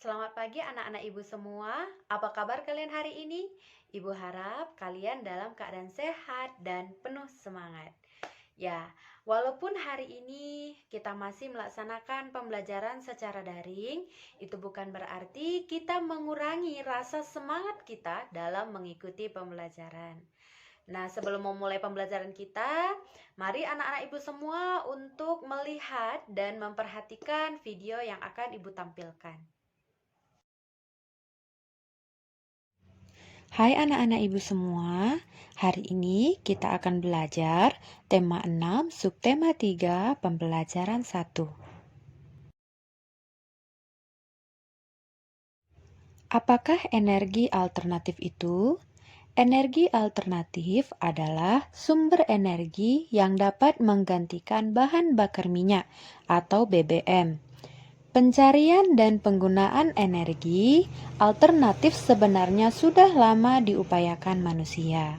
Selamat pagi anak-anak ibu semua. Apa kabar kalian hari ini? Ibu harap kalian dalam keadaan sehat dan penuh semangat. Ya, walaupun hari ini kita masih melaksanakan pembelajaran secara daring, itu bukan berarti kita mengurangi rasa semangat kita dalam mengikuti pembelajaran. Nah, sebelum memulai pembelajaran kita, mari anak-anak ibu semua untuk melihat dan memperhatikan video yang akan ibu tampilkan. Hai anak-anak ibu semua, hari ini kita akan belajar tema 6, subtema 3, pembelajaran 1. Apakah energi alternatif itu? Energi alternatif adalah sumber energi yang dapat menggantikan bahan bakar minyak atau BBM. Pencarian dan penggunaan energi alternatif sebenarnya sudah lama diupayakan manusia.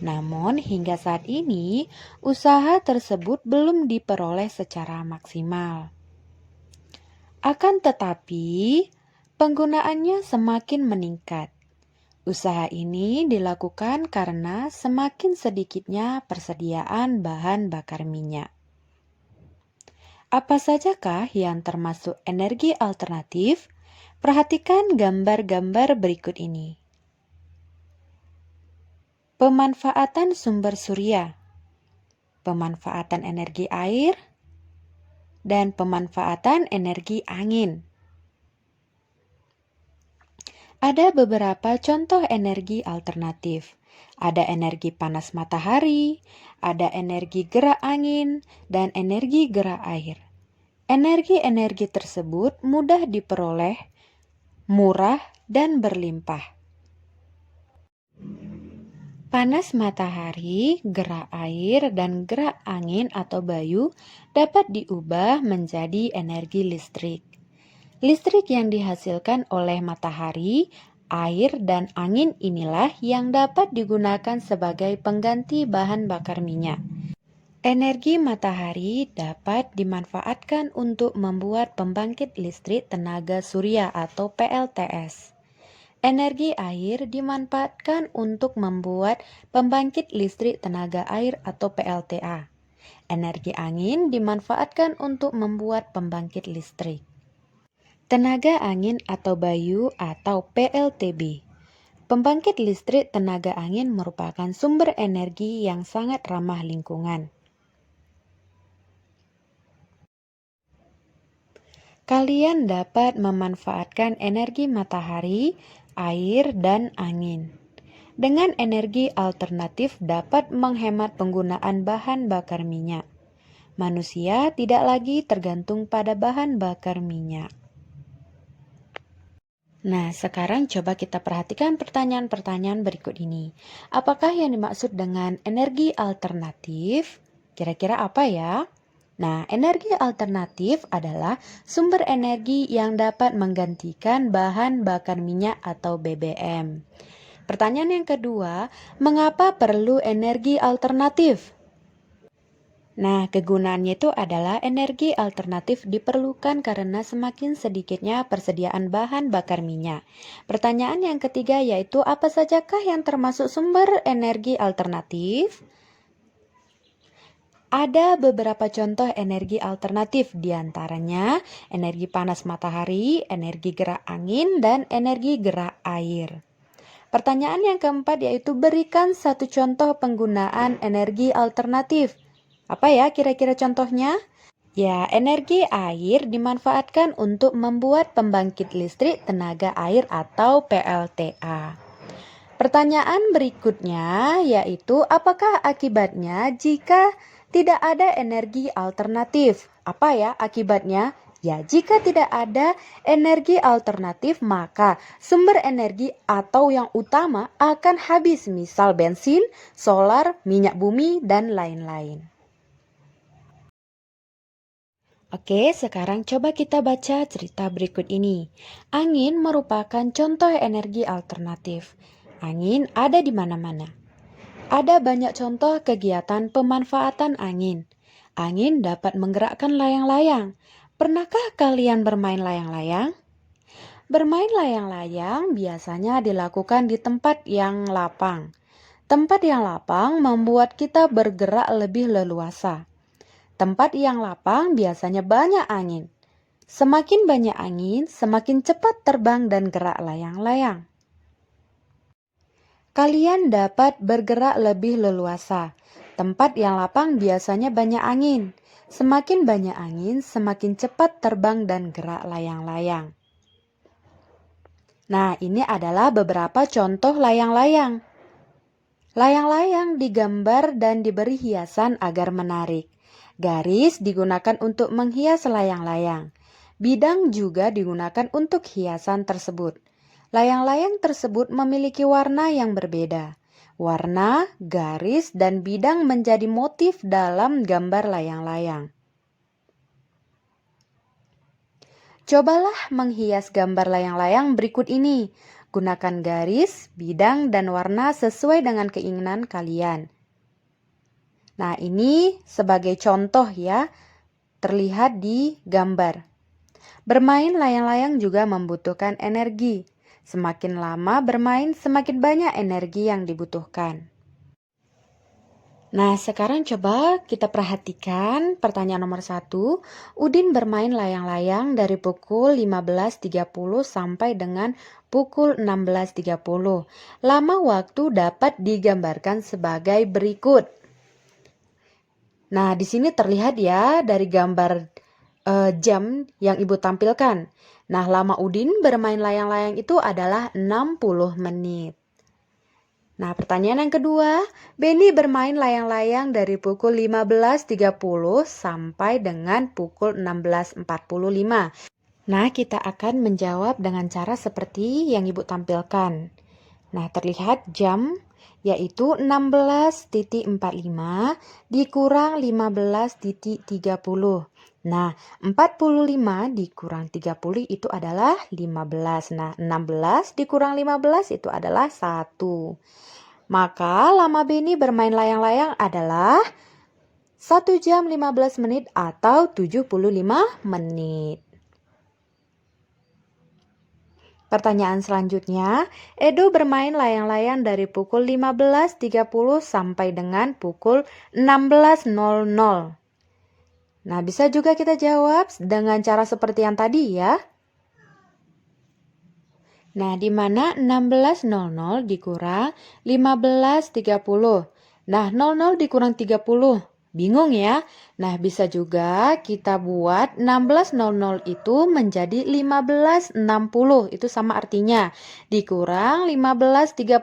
Namun, hingga saat ini, usaha tersebut belum diperoleh secara maksimal. Akan tetapi, penggunaannya semakin meningkat. Usaha ini dilakukan karena semakin sedikitnya persediaan bahan bakar minyak. Apa sajakah yang termasuk energi alternatif? Perhatikan gambar-gambar berikut ini. Pemanfaatan sumber surya, pemanfaatan energi air, dan pemanfaatan energi angin. Ada beberapa contoh energi alternatif. Ada energi panas matahari, ada energi gerak angin, dan energi gerak air. Energi-energi tersebut mudah diperoleh, murah, dan berlimpah. Panas matahari, gerak air, dan gerak angin atau bayu dapat diubah menjadi energi listrik. Listrik yang dihasilkan oleh matahari, air, dan angin inilah yang dapat digunakan sebagai pengganti bahan bakar minyak. Energi matahari dapat dimanfaatkan untuk membuat pembangkit listrik tenaga surya atau PLTS. Energi air dimanfaatkan untuk membuat pembangkit listrik tenaga air atau PLTA. Energi angin dimanfaatkan untuk membuat pembangkit listrik. Tenaga angin atau bayu atau PLTB. Pembangkit listrik tenaga angin merupakan sumber energi yang sangat ramah lingkungan. Kalian dapat memanfaatkan energi matahari, air, dan angin. Dengan energi alternatif dapat menghemat penggunaan bahan bakar minyak. Manusia tidak lagi tergantung pada bahan bakar minyak. Nah, sekarang coba kita perhatikan pertanyaan-pertanyaan berikut ini. Apakah yang dimaksud dengan energi alternatif? Kira-kira apa ya? Nah, energi alternatif adalah sumber energi yang dapat menggantikan bahan bakar minyak atau BBM. Pertanyaan yang kedua, mengapa perlu energi alternatif? Nah, kegunaannya itu adalah energi alternatif diperlukan karena semakin sedikitnya persediaan bahan bakar minyak. Pertanyaan yang ketiga yaitu apa sajakah yang termasuk sumber energi alternatif? Ada beberapa contoh energi alternatif, diantaranya energi panas matahari, energi gerak angin, dan energi gerak air. Pertanyaan yang keempat yaitu berikan satu contoh penggunaan energi alternatif. Apa ya kira-kira contohnya? Ya, energi air dimanfaatkan untuk membuat pembangkit listrik tenaga air atau PLTA. Pertanyaan berikutnya yaitu apakah akibatnya jika tidak ada energi alternatif? Apa ya akibatnya? Ya, jika tidak ada energi alternatif, maka sumber energi atau yang utama akan habis, misal bensin, solar, minyak bumi, dan lain-lain. Oke, sekarang coba kita baca cerita berikut ini. Angin merupakan contoh energi alternatif. Angin ada di mana-mana. Ada banyak contoh kegiatan pemanfaatan angin. Angin dapat menggerakkan layang-layang. Pernahkah kalian bermain layang-layang? Bermain layang-layang biasanya dilakukan di tempat yang lapang. Tempat yang lapang membuat kita bergerak lebih leluasa. Tempat yang lapang biasanya banyak angin. Semakin banyak angin, semakin cepat terbang dan gerak layang-layang. Kalian dapat bergerak lebih leluasa. Tempat yang lapang biasanya banyak angin. Semakin banyak angin, semakin cepat terbang dan gerak layang-layang. Nah, ini adalah beberapa contoh layang-layang. Layang-layang digambar dan diberi hiasan agar menarik. Garis digunakan untuk menghias layang-layang. Bidang juga digunakan untuk hiasan tersebut. Layang-layang tersebut memiliki warna yang berbeda. Warna, garis, dan bidang menjadi motif dalam gambar layang-layang. Cobalah menghias gambar layang-layang berikut ini. Gunakan garis, bidang, dan warna sesuai dengan keinginan kalian. Nah, ini sebagai contoh ya, terlihat di gambar. Bermain layang-layang juga membutuhkan energi. Semakin lama bermain, semakin banyak energi yang dibutuhkan. Nah, sekarang coba kita perhatikan pertanyaan nomor 1. Udin bermain layang-layang dari pukul 15.30 sampai dengan pukul 16.30. Lama waktu dapat digambarkan sebagai berikut. Nah, di sini terlihat ya dari gambar jam yang Ibu tampilkan. Nah, lama Udin bermain layang-layang itu adalah 60 menit. Nah, pertanyaan yang kedua, Benny bermain layang-layang dari pukul 15.30 sampai dengan pukul 16.45. Nah, kita akan menjawab dengan cara seperti yang Ibu tampilkan. Nah, terlihat jam yaitu 16.45 dikurang 15.30. Nah, 45 dikurang 30 itu adalah 15. Nah, 16 dikurang 15 itu adalah 1. Maka lama Benny bermain layang-layang adalah 1 jam 15 menit atau 75 menit. Pertanyaan selanjutnya, Edo bermain layang-layang dari pukul 15.30 sampai dengan pukul 16.00. Nah, bisa juga kita jawab dengan cara seperti yang tadi ya. Nah, di mana 16.00 dikurang 15.30. Nah, 00 dikurang 30. Bingung ya? Nah, bisa juga kita buat 16.00 itu menjadi 15.60. Itu sama artinya. Dikurang 15.30.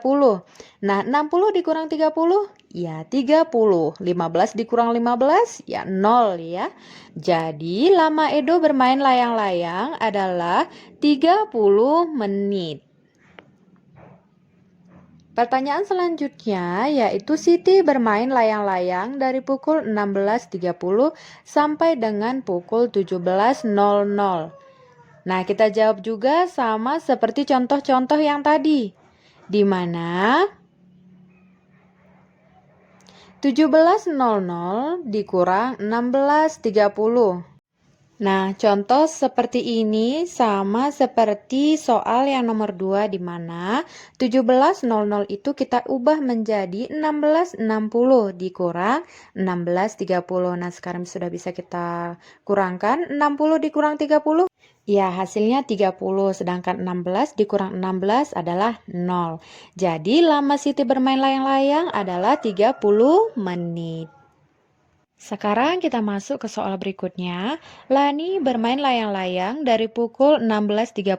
Nah, 60 dikurang 30? Ya, 30. 15 dikurang 15? Ya, 0 ya. Jadi, lama Edo bermain layang-layang adalah 30 menit. Pertanyaan selanjutnya yaitu Siti bermain layang-layang dari pukul 16.30 sampai dengan pukul 17.00. Nah, kita jawab juga sama seperti contoh-contoh yang tadi. Di mana 17.00 dikurang 16.30. Nah, contoh seperti ini sama seperti soal yang nomor 2 di mana 17.00 itu kita ubah menjadi 16.60 dikurang 16.30. Nah, sekarang sudah bisa kita kurangkan 60 dikurang 30. Ya, hasilnya 30, sedangkan 16 dikurang 16 adalah 0. Jadi, lama Siti bermain layang-layang adalah 30 menit. Sekarang kita masuk ke soal berikutnya. Lani bermain layang-layang dari pukul 16.30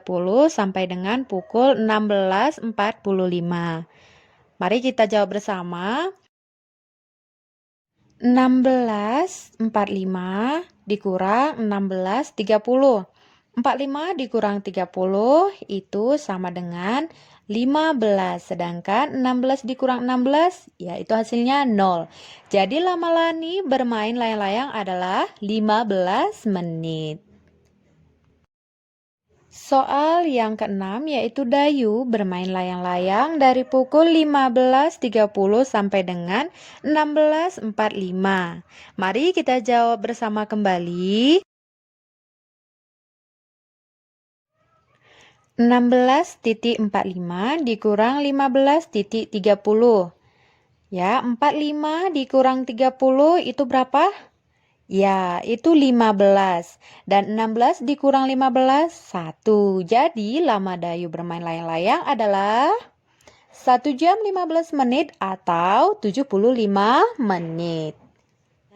sampai dengan pukul 16.45. Mari kita jawab bersama. 16.45 dikurang 16.30. 45 dikurang 30 itu sama dengan 15. Sedangkan 16 dikurang 16, yaitu hasilnya 0. Jadi lama Lani bermain layang-layang adalah 15 menit. Soal yang keenam yaitu Dayu bermain layang-layang dari pukul 15.30 sampai dengan 16.45. Mari kita jawab bersama kembali. 16,45 dikurang 15,30. Ya, 45 dikurang 30 itu berapa? Ya, itu 15. Dan 16 dikurang 15, 1. Jadi, lama Dayu bermain layang-layang adalah 1 jam 15 menit atau 75 menit.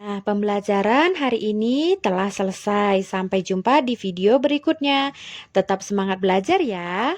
Nah, pembelajaran hari ini telah selesai. Sampai jumpa di video berikutnya. Tetap semangat belajar ya.